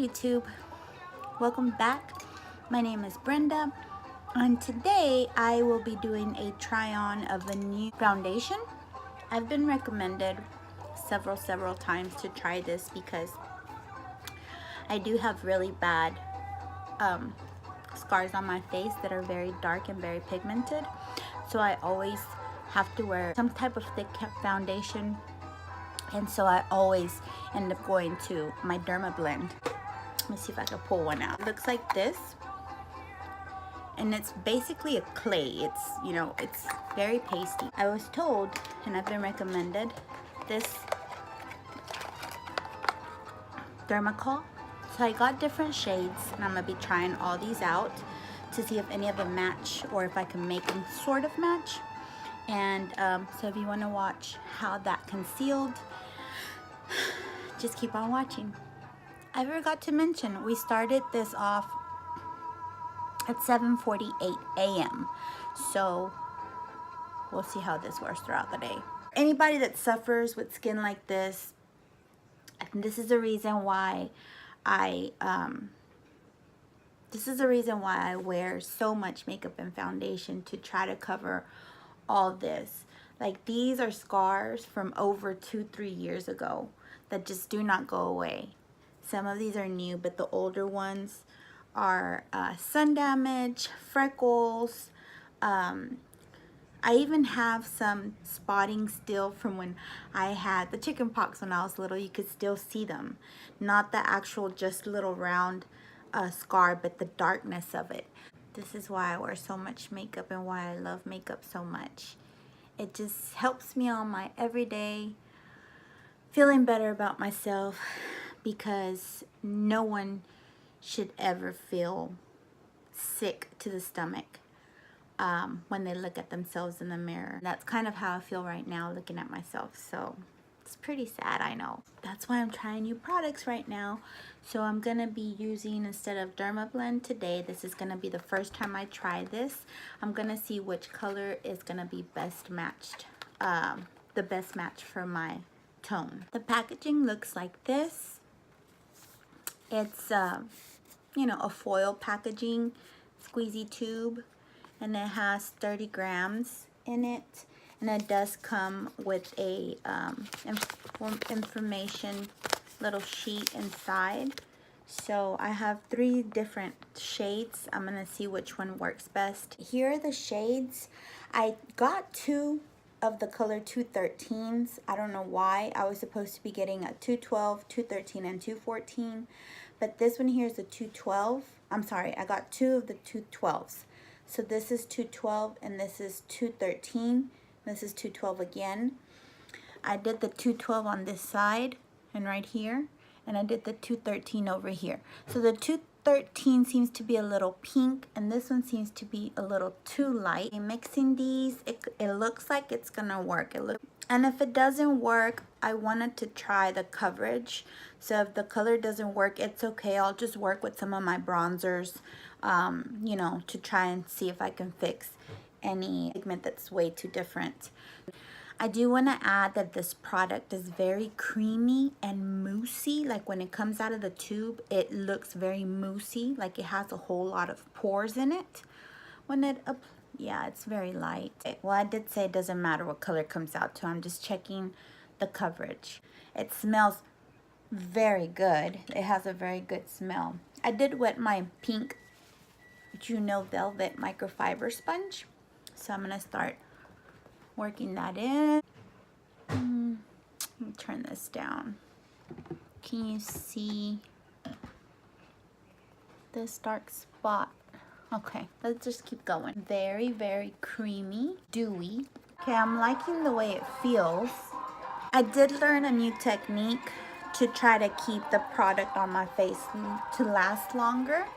YouTube? Welcome back. My name is Brenda, and today I will be doing a try on of a new foundation. I've been recommended several times to try this because I do have really bad scars on my face that are very dark and very pigmented, so I always have to wear some type of thick foundation, and so I always end up going to my Dermablend. Let me see if I can pull one out. It looks like this, and it's basically a clay. It's, you know, it's very pasty. I was told, and I've been recommended, this Dermacol. So I got different shades, and I'm gonna be trying all these out to see if any of them match or if I can make them sort of match. And so if you want to watch how that concealed, just keep on watching. I forgot to mention, we started this off at 7:48 a.m. So we'll see how this works throughout the day. Anybody that suffers with skin like this, and this is the reason why I wear so much makeup and foundation, to try to cover all this. Like, these are scars from over 2-3 years ago that just do not go away. Some of these are new, but the older ones are sun damage, freckles. I even have some spotting still from when I had the chicken pox when I was little. You could still see them. Not the actual just little round scar, but the darkness of it. This is why I wear so much makeup and why I love makeup so much. It just helps me on my everyday feeling better about myself, because no one should ever feel sick to the stomach when they look at themselves in the mirror. That's kind of how I feel right now looking at myself, so it's pretty sad, I know. That's why I'm trying new products right now. So I'm gonna be using, instead of Dermablend today, this is gonna be the first time I try this. I'm gonna see which color is gonna be best matched, the best match for my tone. The packaging looks like this. It's you know, a foil packaging, squeezy tube, and it has 30 grams in it, and it does come with a information little sheet inside. So I have 3 different shades. I'm gonna see which one works best. Here are the shades. I got 2 of the color 213s. I don't know why. I was supposed to be getting a 212, 213, and 214, but this one here is a 212. I'm sorry, I got 2 of the 212s. So this is 212 and this is 213. This is 212 again. I did the 212 on this side and right here, and I did the 213 over here. So the 213 seems to be a little pink, and this one seems to be a little too light. Mixing these, it looks like it's gonna work. And if it doesn't work, I wanted to try the coverage. So if the color doesn't work, it's okay. I'll just work with some of my bronzers, you know, to try and see if I can fix any pigment that's way too different. I do want to add that this product is very creamy and moussey. Like, when it comes out of the tube, it looks very moussey, like it has a whole lot of pores in it. When it yeah, it's very light. Well, I did say it doesn't matter what color it comes out to. I'm just checking the coverage. It smells very good. It has a very good smell. I did wet my pink Juno Velvet microfiber sponge, so I'm gonna start working that in. Let me turn this down. Can you see this dark spot? Okay, let's just keep going. Very, very creamy, dewy. Okay, I'm liking the way it feels. I did learn a new technique to try to keep the product on my face to last longer,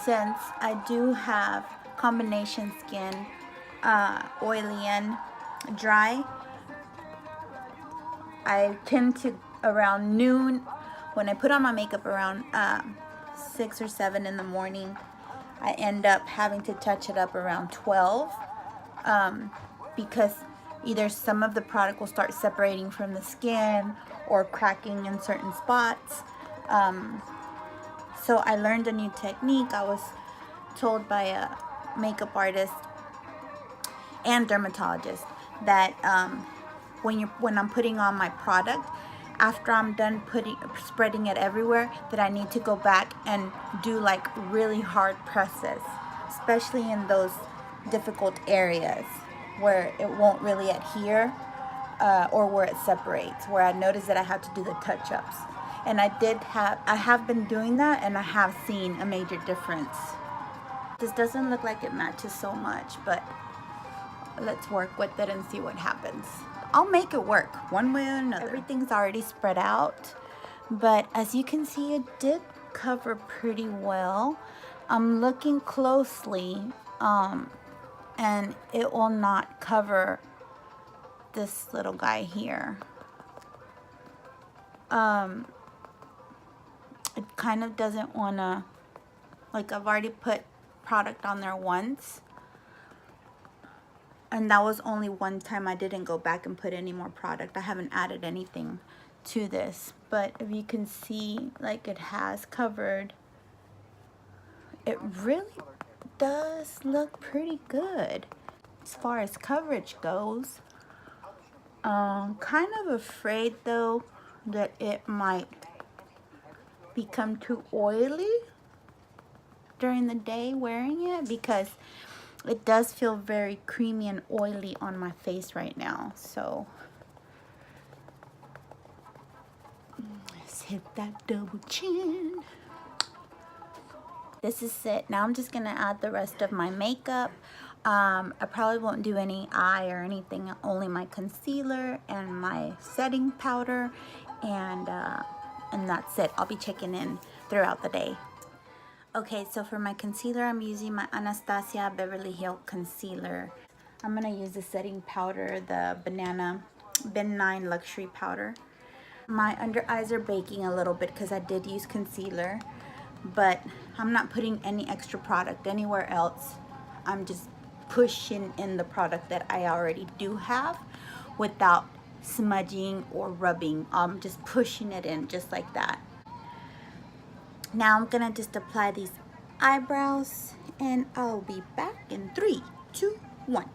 since I do have combination skin, oily and dry. I tend to, around noon, when I put on my makeup around 6 or 7 in the morning, I end up having to touch it up around 12, because either some of the product will start separating from the skin or cracking in certain spots. So I learned a new technique. I was told by a makeup artist and dermatologist that when I'm putting on my product, after I'm done spreading it everywhere, that I need to go back and do like really hard presses, especially in those difficult areas where it won't really adhere, or where it separates, where I noticed that I have to do the touch-ups. And I have been doing that, and I have seen a major difference. This doesn't look like it matches so much, but let's work with it and see what happens. I'll make it work one way or another. Everything's already spread out, but as you can see, it did cover pretty well. I'm looking closely, and it will not cover this little guy here. It kind of doesn't wanna, like, I've already put product on there once, and that was only one time. I didn't go back and put any more product. I haven't added anything to this, but if you can see, like, it has covered. It really does look pretty good as far as coverage goes. Kind of afraid though that it might become too oily during the day wearing it, because it does feel very creamy and oily on my face right now. So let's hit that double chin. This is it. Now I'm just gonna add the rest of my makeup. I probably won't do any eye or anything, only my concealer and my setting powder, and that's it. I'll be checking in throughout the day. Okay, so for my concealer, I'm using my Anastasia Beverly Hills concealer. I'm gonna use the setting powder, the Banana Ben 9 Luxury Powder. My under eyes are baking a little bit because I did use concealer, but I'm not putting any extra product anywhere else. I'm just pushing in the product that I already do have without smudging or rubbing. I'm just pushing it in just like that. Now I'm gonna just apply these eyebrows, and I'll be back in 3, 2, 1.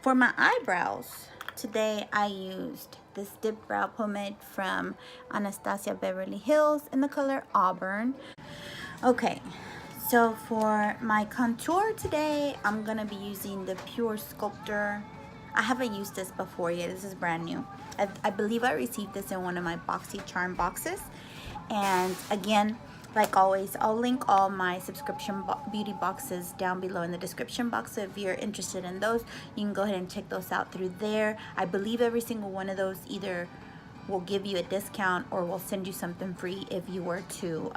For my eyebrows, today I used this dip brow pomade from Anastasia Beverly Hills in the color Auburn. Okay, so for my contour today, I'm gonna be using the Pure Sculptor. I haven't used this before yet. This is brand new. I believe I received this in one of my BoxyCharm boxes. And again, like always, I'll link all my subscription beauty boxes down below in the description box. So if you're interested in those, you can go ahead and check those out through there. I believe every single one of those either will give you a discount or will send you something free if you were to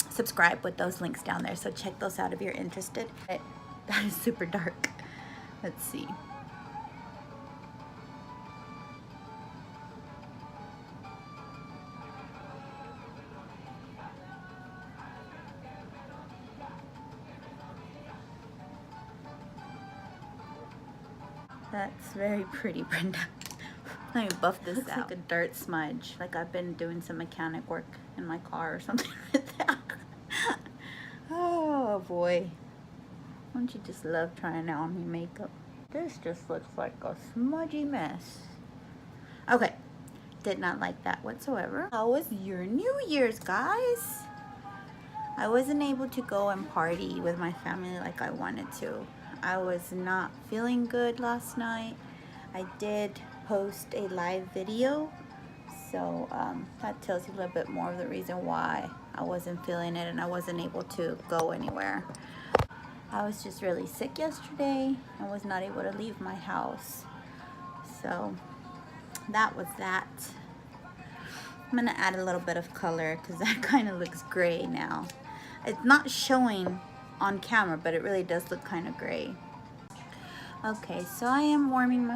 subscribe with those links down there. So check those out if you're interested. That is super dark. Let's see. That's very pretty, Brenda. Let me buff this out. Like a dirt smudge. Like I've been doing some mechanic work in my car or something like that. Oh boy. Don't you just love trying out new makeup? This just looks like a smudgy mess. Okay. Did not like that whatsoever. How was your New Year's, guys? I wasn't able to go and party with my family like I wanted to. I was not feeling good last night. I did post a live video, so that tells you a little bit more of the reason why I wasn't feeling it and I wasn't able to go anywhere. I was just really sick yesterday. I was not able to leave my house. So that was that. I'm gonna add a little bit of color because that kind of looks gray now. It's not showing on camera, but it really does look kind of gray. Okay, so I am warming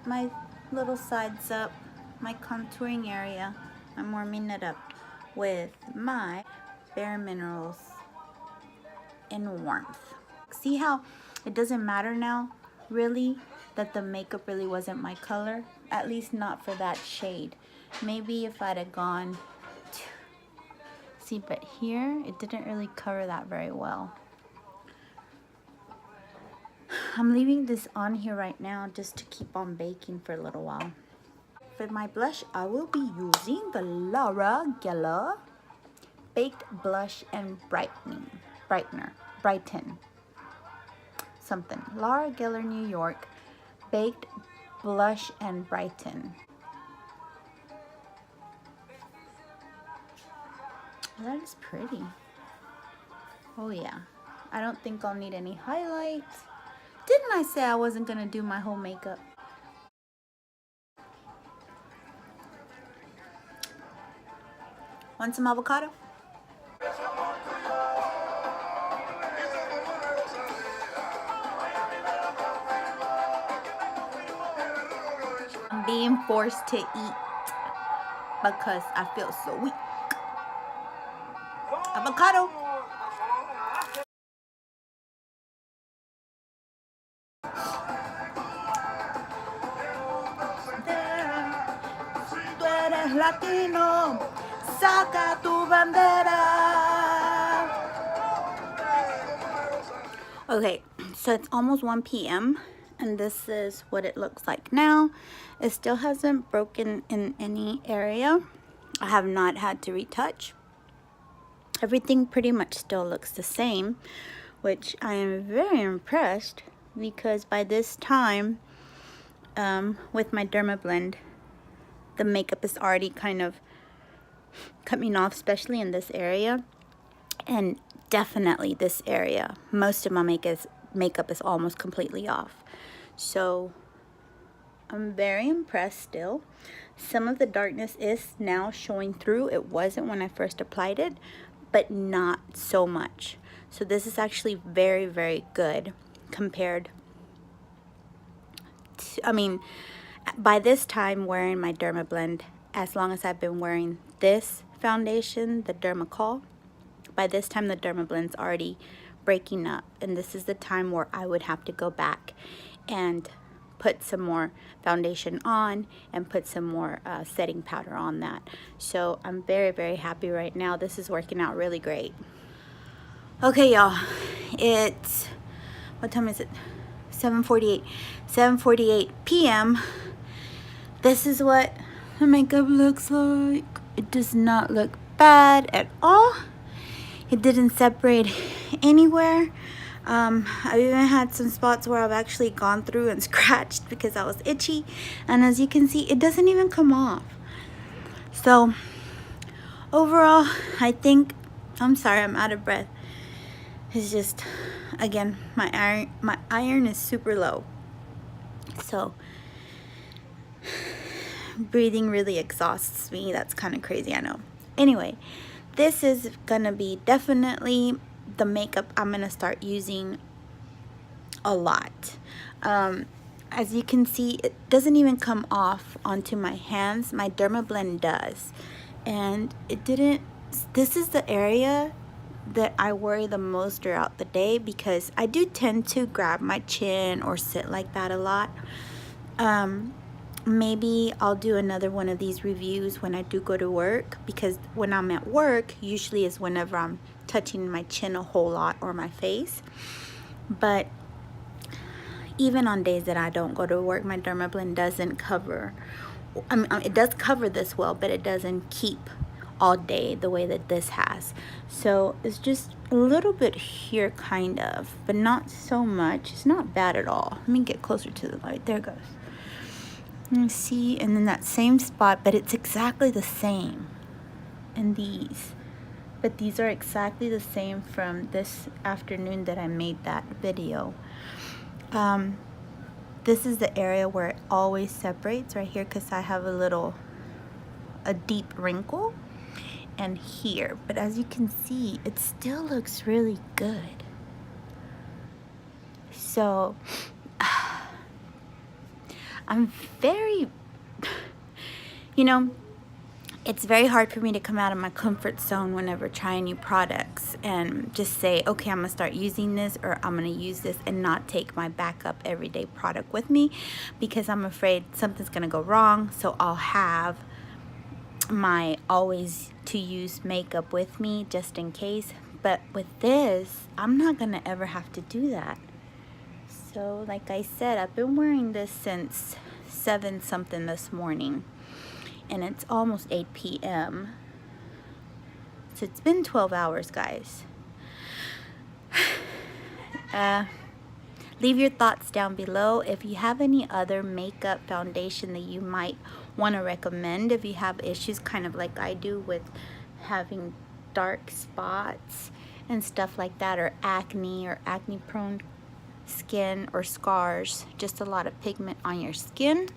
my little sides up, my contouring area. I'm warming it up with my Bare Minerals in Warmth. See how it doesn't matter now, really, that the makeup really wasn't my color? At least not for that shade. Maybe if I'd have gone see, but here it didn't really cover that very well. I'm leaving this on here right now just to keep on baking for a little while. For my blush, I will be using the Laura Geller Baked Blush and Brighten. Something. Laura Geller, New York, Baked Blush and Brighten. That is pretty. Oh yeah. I don't think I'll need any highlights. Didn't I say I wasn't gonna do my whole makeup? Want some avocado? I'm being forced to eat because I feel so weak. Avocado. Tú eres latino, saca tu bandera. Okay, so it's almost 1 p.m. and this is what it looks like now. It still hasn't broken in any area. I have not had to retouch. Everything pretty much still looks the same, which I am very impressed because by this time, with my Dermablend, the makeup is already kind of coming off, especially in this area, and definitely this area. Most of my makeup is almost completely off. So I'm very impressed still. Some of the darkness is now showing through. It wasn't when I first applied it, but not so much. So this is actually very, very good compared to, I mean, by this time wearing my Dermablend, as long as I've been wearing this foundation, the Dermacol, by this time the Dermablend's already breaking up, and this is the time where I would have to go back and put some more foundation on and put some more setting powder on that. So I'm very, very happy right now. This is working out really great. Okay, y'all, it's, what time is it? 7:48 p.m. This is what the makeup looks like. It does not look bad at all. It didn't separate anywhere. I've even had some spots where I've actually gone through and scratched because I was itchy, and as you can see, it doesn't even come off. So overall, I think, I'm sorry, I'm out of breath. It's just, again, my iron is super low, so breathing really exhausts me. That's kind of crazy, I know. Anyway, this is gonna be definitely the makeup I'm gonna start using a lot. As you can see, it doesn't even come off onto my hands. My Dermablend does, and it didn't. This is the area that I worry the most throughout the day because I do tend to grab my chin or sit like that a lot. Maybe I'll do another one of these reviews when I do go to work, because when I'm at work usually is whenever I'm touching my chin a whole lot or my face. But even on days that I don't go to work, my Dermablend doesn't cover, I mean, it does cover this well, but it doesn't keep all day the way that this has. So it's just a little bit here kind of, but not so much. It's not bad at all. Let me get closer to the light. There it goes. You see, and then that same spot, but it's exactly the same in these. But these are exactly the same from this afternoon that I made that video. This is the area where it always separates right here, because I have a deep wrinkle, and here. But as you can see, it still looks really good. So I'm very, you know, it's very hard for me to come out of my comfort zone whenever trying new products and just say, okay, I'm gonna start using this, or I'm gonna use this, and not take my backup everyday product with me, because I'm afraid something's gonna go wrong. So I'll have my always to use makeup with me just in case. But with this, I'm not gonna ever have to do that. So like I said, I've been wearing this since 7 something this morning, and it's almost 8 p.m. So it's been 12 hours, guys. Leave your thoughts down below. If you have any other makeup foundation that you might want to recommend, if you have issues kind of like I do with having dark spots and stuff like that, or acne prone skin, or scars, just a lot of pigment on your skin.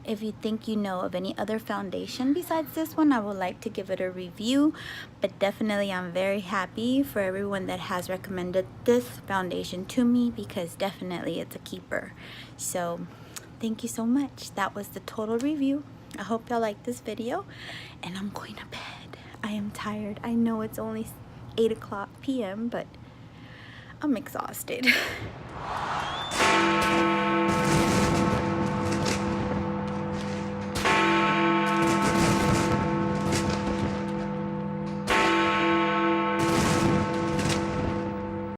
If you think you know of any other foundation besides this one, I would like to give it a review. But definitely I'm very happy for everyone that has recommended this foundation to me, because definitely it's a keeper. So thank you so much. That was the total review. I hope y'all like this video, and I'm going to bed. I am tired. I know it's only 8 o'clock p.m., but I'm exhausted.